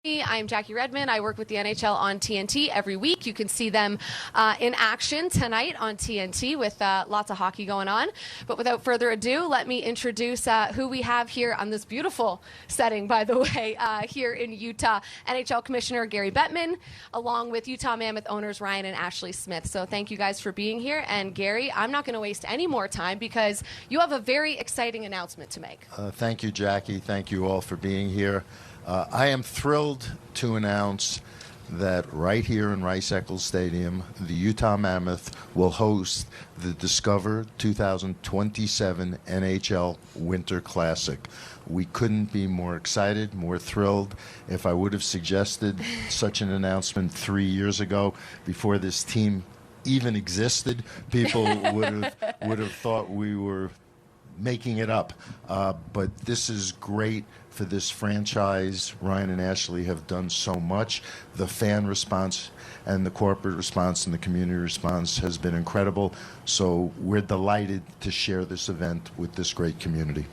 I'm Jackie Redmond. I work with the NHL on TNT every week. You can see them in action tonight on TNT with lots of hockey going on. But without further ado, let me introduce who we have here on this beautiful setting, by the way, here in Utah. NHL Commissioner Gary Bettman, along with Utah Mammoth owners Ryan and Ashley Smith. So thank you guys for being here. And Gary, I'm not going to waste any more time because you have a very exciting announcement to make. Thank you, Jackie. Thank you all for being here. I am thrilled to announce that right here in Rice-Eccles Stadium, the Utah Mammoth will host the Discover 2027 NHL Winter Classic. We couldn't be more excited, more thrilled. If I would have suggested such an announcement 3 years ago, before this team even existed, people would have thought we were making it up. But this is great for this franchise. Ryan and Ashley have done so much. The fan response and the corporate response and the community response has been incredible. So we're delighted to share this event with this great community.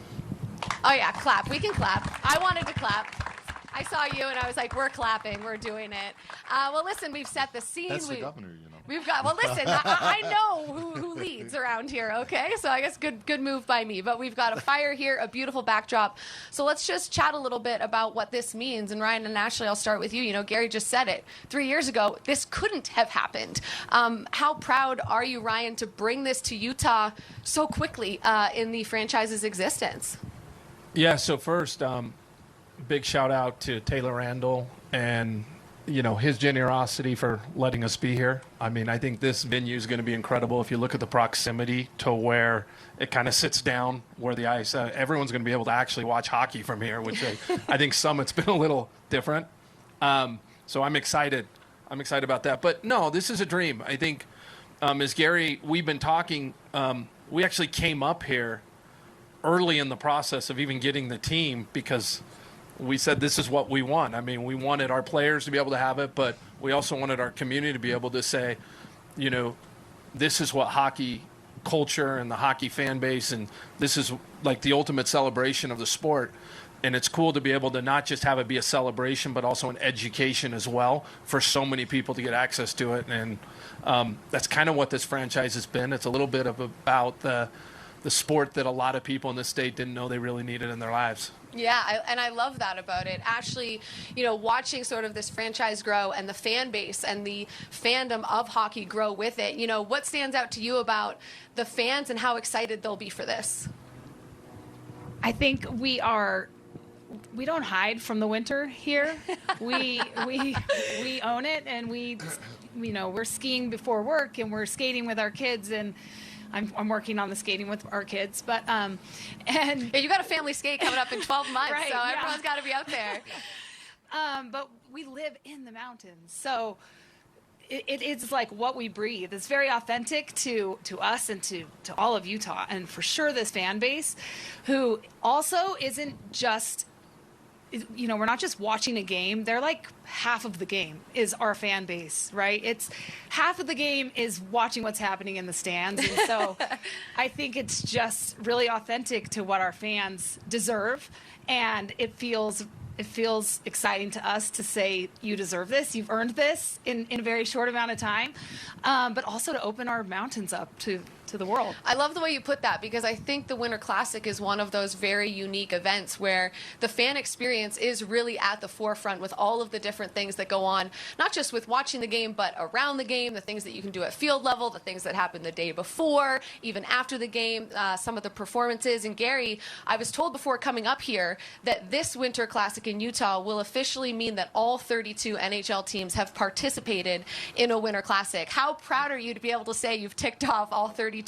Oh yeah, clap. We can clap. I wanted to clap. I saw you and I was like, we're clapping, we're doing it. Well, listen, we've set the scene. That's the governor, you know. We've got, well, listen, I know who leads around here, okay? So I guess good move by me. But we've got a fire here, a beautiful backdrop. So let's just chat a little bit about what this means. And Ryan and Ashley, I'll start with you. You know, Gary just said it. 3 years ago, this couldn't have happened. How proud are you, Ryan, to bring this to Utah so quickly in the franchise's existence? Yeah, so first, big shout out to Taylor Randall and, you know, his generosity for letting us be here. I mean, I think this venue is going to be incredible. If you look at the proximity to where it kind of sits down where the ice, everyone's going to be able to actually watch hockey from here, which I think Summit's been a little different. So I'm excited. I'm excited about that. But no, this is a dream. I think, as Gary, we've been talking, we actually came up here early in the process of even getting the team because we said this is what we want. I mean, we wanted our players to be able to have it, but we also wanted our community to be able to say, you know, this is what hockey culture and the hockey fan base, and this is like the ultimate celebration of the sport. And it's cool to be able to not just have it be a celebration, but also an education as well for so many people to get access to it. And that's kind of what this franchise has been. It's a little bit of about the sport that a lot of people in this state didn't know they really needed in their lives. Yeah, and I love that about it. Ashley, you know, watching sort of this franchise grow and the fan base and the fandom of hockey grow with it, you know, what stands out to you about the fans and how excited they'll be for this? I think we don't hide from the winter here. We own it, and we're skiing before work and we're skating with our kids, and I'm working on the skating with our kids, but and yeah, you got a family skate coming up in 12 months, right, so yeah. Everyone's got to be out there. But we live in the mountains, so it's like what we breathe. It's very authentic to us and to all of Utah, and for sure this fan base, who also isn't just, you know, we're not just watching a game. They're like half of the game is our fan base, right? It's half of the game is watching what's happening in the stands. And so I think it's just really authentic to what our fans deserve. And it feels exciting to us to say, you deserve this. You've earned this in a very short amount of time. But also to open our mountains up to the world. I love the way you put that, because I think the Winter Classic is one of those very unique events where the fan experience is really at the forefront with all of the different things that go on, not just with watching the game, but around the game, the things that you can do at field level, the things that happen the day before, even after the game, some of the performances. And Gary, I was told before coming up here that this Winter Classic in Utah will officially mean that all 32 NHL teams have participated in a Winter Classic. How proud are you to be able to say you've ticked off all 32?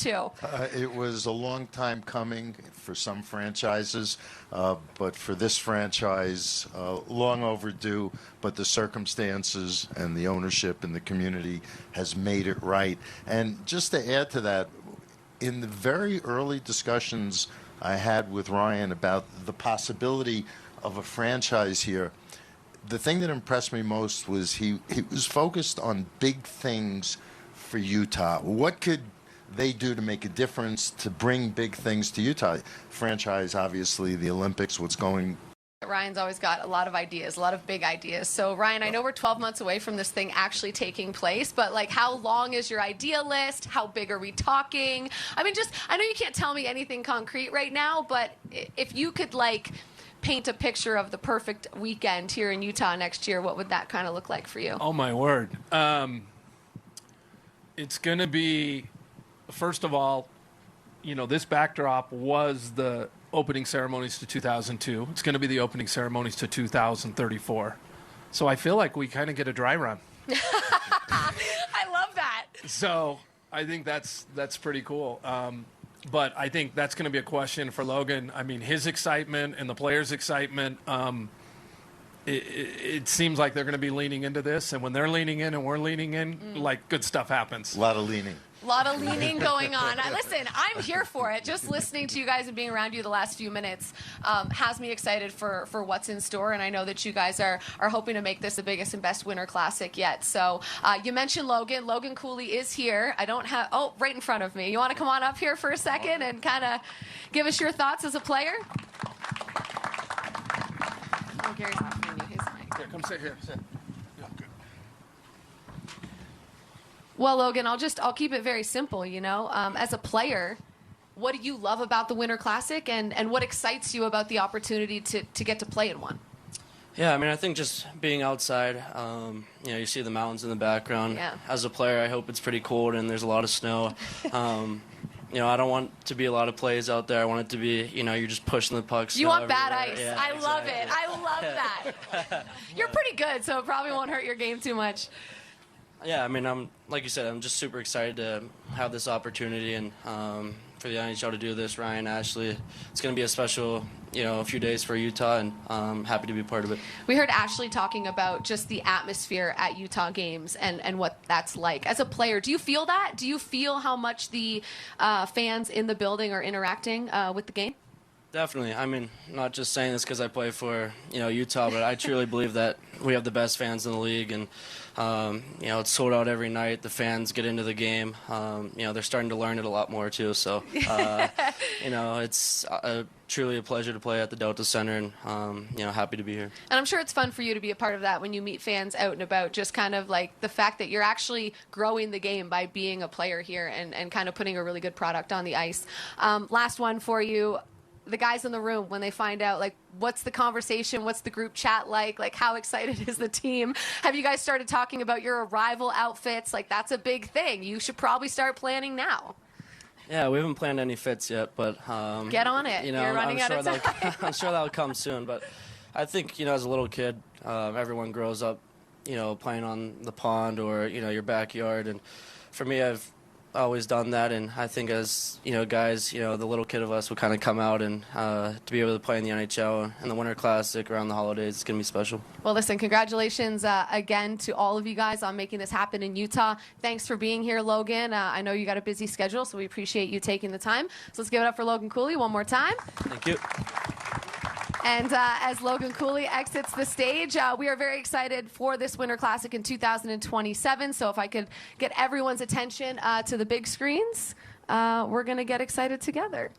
It was a long time coming for some franchises, but for this franchise, long overdue, but the circumstances and the ownership and the community has made it right. And just to add to that, in the very early discussions I had with Ryan about the possibility of a franchise here, the thing that impressed me most was he was focused on big things for Utah. What could they do to make a difference, to bring big things to Utah? Franchise, obviously, the Olympics, what's going Ryan's always got a lot of ideas, a lot of big ideas. So, Ryan, I know we're 12 months away from this thing actually taking place, but, like, how long is your idea list? How big are we talking? I mean, I know you can't tell me anything concrete right now, but if you could, like, paint a picture of the perfect weekend here in Utah next year, what would that kind of look like for you? Oh, my word. It's going to be, first of all, this backdrop was the opening ceremonies to 2002. It's going to be the opening ceremonies to 2034. So I feel like we kind of get a dry run. I love that. So I think that's pretty cool. But I think that's going to be a question for Logan. I mean, his excitement and the players' excitement, it seems like they're going to be leaning into this. And when they're leaning in and we're leaning in, like, good stuff happens. A lot of leaning. A lot of leaning going on. Listen, I'm here for it. Just listening to you guys and being around you the last few minutes has me excited for what's in store. And I know that you guys are hoping to make this the biggest and best Winter Classic yet. So you mentioned Logan. Logan Cooley is here. I don't have, right in front of me. You want to come on up here for a second and kind of give us your thoughts as a player? Oh, Gary's offering you his mic. Here, come sit here. Sit. Well, Logan, I'll keep it very simple, As a player, what do you love about the Winter Classic, and what excites you about the opportunity to get to play in one? Yeah, I mean, I think just being outside, you see the mountains in the background. Yeah. As a player, I hope it's pretty cold and there's a lot of snow. I don't want to be a lot of plays out there. I want it to be, you're just pushing the pucks. You want bad everywhere. ice. Yeah, I love exactly. it. I love that. You're pretty good, so it probably won't hurt your game too much. Yeah, I mean, like you said, I'm just super excited to have this opportunity and for the NHL to do this. Ryan, Ashley, it's going to be a special, a few days for Utah, and I'm happy to be part of it. We heard Ashley talking about just the atmosphere at Utah games and what that's like. As a player, do you feel that? Do you feel how much the fans in the building are interacting with the game? Definitely. I mean, not just saying this because I play for, Utah, but I truly believe that we have the best fans in the league, and it's sold out every night. The fans get into the game. They're starting to learn it a lot more too. So, it's truly a pleasure to play at the Delta Center, and happy to be here. And I'm sure it's fun for you to be a part of that when you meet fans out and about. Just kind of like the fact that you're actually growing the game by being a player here and kind of putting a really good product on the ice. Last one for you. The guys in the room, when they find out, like, what's the conversation, what's the group chat like how excited is the team? Have you guys started talking about your arrival outfits? Like, that's a big thing. You should probably start planning now. Yeah, we haven't planned any fits yet, but get on it. You're running out of time. I'm sure that'll come soon, but I think, as a little kid, everyone grows up, playing on the pond or, your backyard, and for me, I've always done that, and I think as guys, the little kid of us will kind of come out, and to be able to play in the NHL and the Winter Classic around the holidays, it's going to be special. Well, listen, congratulations again to all of you guys on making this happen in Utah. Thanks for being here, Logan. I know you got a busy schedule, so we appreciate you taking the time. So let's give it up for Logan Cooley one more time. Thank you. And as Logan Cooley exits the stage, we are very excited for this Winter Classic in 2027. So if I could get everyone's attention to the big screens, we're going to get excited together.